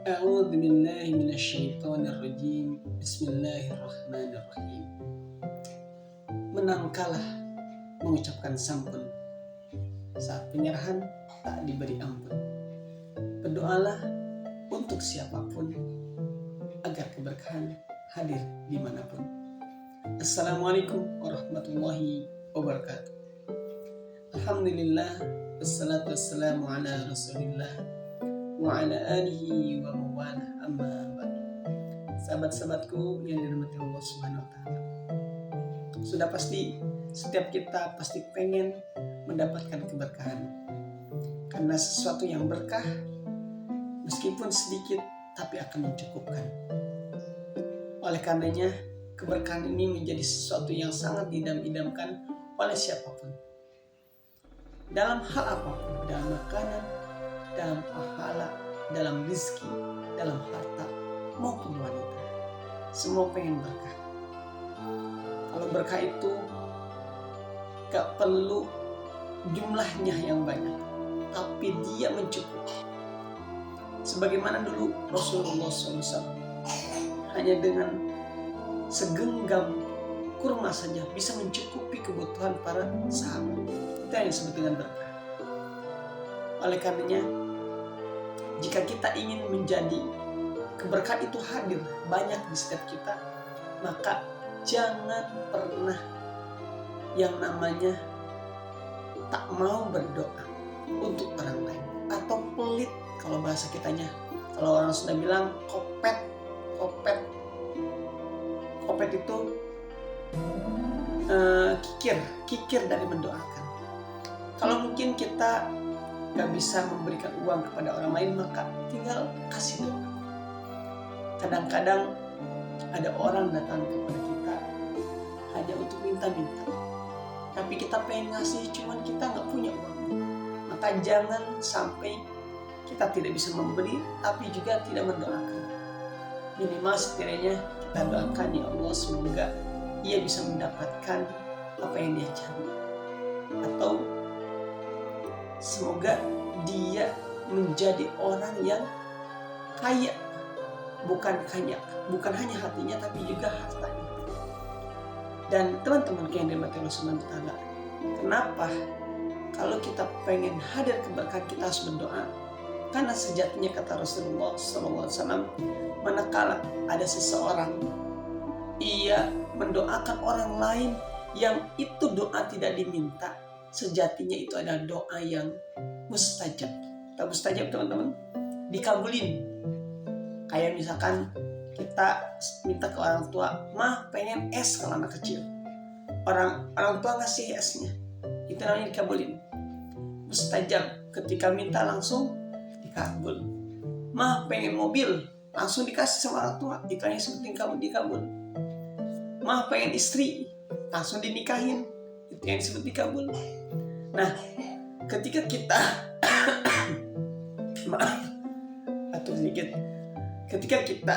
A'udzu billahi minasyaitonir rajim. Bismillahirrahmanirrahim. Menang kalah mengucapkan sampun, saat penyerahan tak diberi ampun. Berdoalah untuk siapapun agar keberkahan hadir dimanapun. Assalamualaikum warahmatullahi wabarakatuh. Alhamdulillah, wassalatu wassalamu ala rasulillah wa ala alihi wa mawalah, amma ba'du. Sahabat-sahabatku yang dirahmati Allah Subhanahu wa taala. Sudah pasti setiap kita pasti pengen mendapatkan keberkahan. Karena sesuatu yang berkah meskipun sedikit tapi akan mencukupkan. Oleh karenanya keberkahan ini menjadi sesuatu yang sangat didam-idamkan oleh siapapun. Dalam hal apapun, dalam makanan, dalam pahala, dalam rezeki, dalam harta, maupun wanita. Semua pengen berkah. Kalau berkah itu gak perlu jumlahnya yang banyak, tapi dia mencukupi. Sebagaimana dulu Rasulullah SAW hanya dengan segenggam kurma saja bisa mencukupi kebutuhan para sahabat. Itu yang disebut dengan berkah. Oleh karenanya, jika kita ingin menjadi keberkahan itu hadir banyak di setiap kita, maka jangan pernah yang namanya tak mau berdoa untuk orang lain atau pelit, kalau bahasa kitanya. Kalau orang sudah bilang kopet itu kikir dari mendoakan. Kalau mungkin kita gak bisa memberikan uang kepada orang lain, maka tinggal kasih doa. Kadang-kadang ada orang datang kepada kita hanya untuk minta-minta, tapi kita pengen ngasih, cuman kita gak punya uang. Maka jangan sampai kita tidak bisa memberi tapi juga tidak mendoakan. Minimal setidaknya kita doakan, ya Allah, semoga ia bisa mendapatkan apa yang dia cari, atau semoga dia menjadi orang yang kaya, bukan hanya hatinya tapi juga hartanya. Dan teman-teman yang dirahmati Allah Subhanahu wa taala, kenapa kalau kita pengen hadir keberkahan kita harus berdoa? Karena sejatinya kata Rasulullah SAW, manakala ada seseorang ia mendoakan orang lain yang itu doa tidak diminta, sejatinya itu adalah doa yang mustajab. Tahu mustajab, teman-teman? Dikabulin. Kayak misalkan kita minta ke orang tua, "Mah, pengen es," kalau anak kecil. Orang tua ngasih esnya. Itu namanya dikabulin. Mustajab, ketika minta langsung dikabul. "Mah, pengen mobil," langsung dikasih sama orang tua. Itu yang seperti dikabul. "Mah, pengen istri," langsung dinikahin. Itu yang disebut dikabul. Nah, ketika kita ketika kita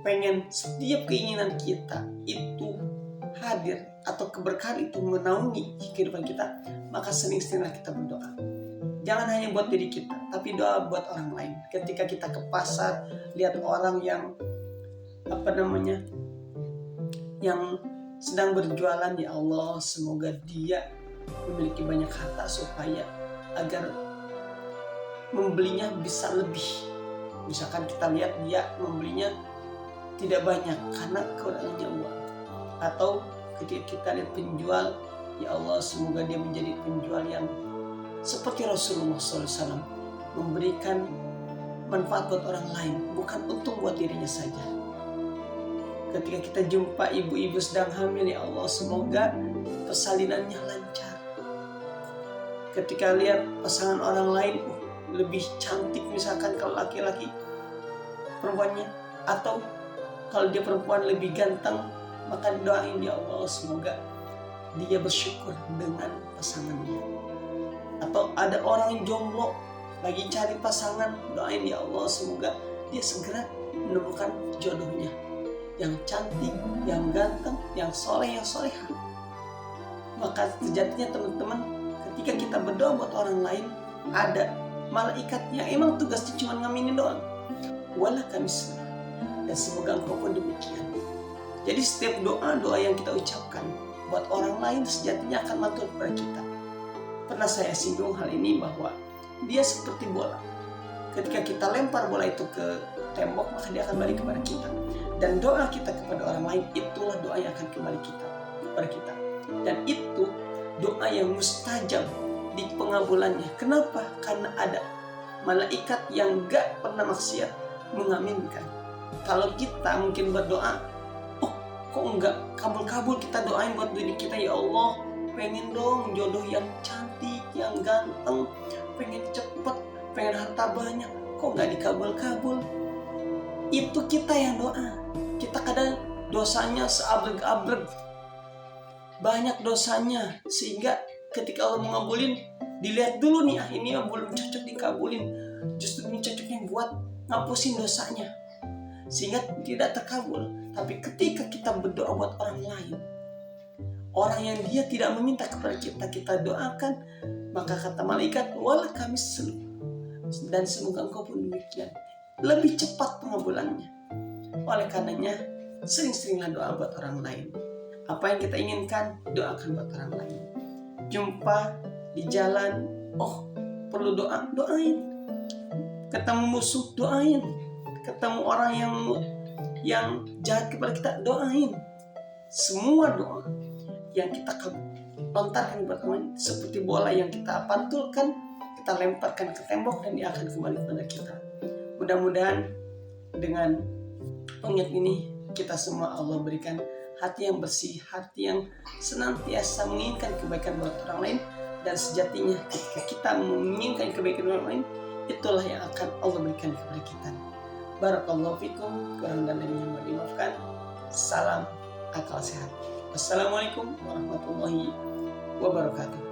pengen setiap keinginan kita itu hadir atau keberkahan itu menaungi kehidupan kita, maka sering-seringlah kita berdoa. Jangan hanya buat diri kita, tapi doa buat orang lain. Ketika kita ke pasar, lihat orang yang yang sedang berjualan, ya Allah, semoga dia memiliki banyak harta supaya agar membelinya bisa lebih. Misalkan kita lihat dia membelinya tidak banyak karena kekurangannya uang. Atau ketika kita lihat penjual, ya Allah, semoga dia menjadi penjual yang seperti Rasulullah SAW, memberikan manfaat buat orang lain, bukan untung buat dirinya saja. Ketika kita jumpa ibu-ibu sedang hamil, ya Allah, semoga persalinannya lancar. Ketika lihat pasangan orang lain lebih cantik, misalkan kalau laki-laki perempuannya, atau kalau dia perempuan lebih ganteng, maka doain, ya Allah, semoga dia bersyukur dengan pasangannya. Atau ada orang yang jomblo lagi cari pasangan, doain, ya Allah, semoga dia segera menemukan jodohnya yang cantik, yang ganteng, yang soleh, yang solehah. Maka sejatinya teman-teman, ketika kita berdoa buat orang lain, ada malaikat yang emang tugasnya cuma ngaminin doang. walaka misluh. Dan semoga engkau pun demikian. Jadi setiap doa-doa yang kita ucapkan buat orang lain sejatinya akan mantul kepada kita. Pernah saya singgung hal ini bahwa dia seperti bola. Ketika kita lempar bola itu ke tembok, maka dia akan balik kepada kita. Dan doa kita kepada orang lain, itulah doa yang akan kembali kepada kita. Dan itu doa yang mustajab di pengabulannya. Kenapa? Karena ada malaikat yang gak pernah maksiat mengaminkan. Kalau kita mungkin berdoa, oh kok enggak kabul-kabul, kita doain buat diri kita, ya Allah pengen dong jodoh yang cantik, yang ganteng, pengen cepet, pengen harta banyak, kok enggak dikabul-kabul. Itu kita yang doa. Kita kadang dosanya seabreg-abreg, banyak dosanya, sehingga ketika Allah mengabulin, dilihat dulu nih, ini yang belum cocok dikabulin, justru ini cocoknya buat ngapusin dosanya, sehingga tidak terkabul. Tapi ketika kita berdoa buat orang lain, orang yang dia tidak meminta kepada kita, kita doakan, maka kata malaikat, walaka misluh, dan semoga engkau pun demikian, lebih cepat pengabulannya. Oleh karenanya, sering-seringlah doa buat orang lain. Apa yang kita inginkan, doakan buat orang lain. Jumpa di jalan, oh perlu doa, doain. Ketemu musuh, doain. Ketemu orang yang jahat kepada kita, doain. Semua doa yang kita lontarkan buat orang lain seperti bola yang kita pantulkan, kita lemparkan ke tembok, dan dia akan kembali kepada kita. Mudah-mudahan dengan pengingat ini, kita semua Allah berikan hati yang bersih, hati yang senantiasa menginginkan kebaikan buat orang lain. Dan sejatinya ketika kita menginginkan kebaikan orang lain, itulah yang akan Allah berikan kepada kita. Barakallahu fikum, kurang dan lebihnya mohon dimaafkan. Salam akal sehat. Wassalamualaikum warahmatullahi wabarakatuh.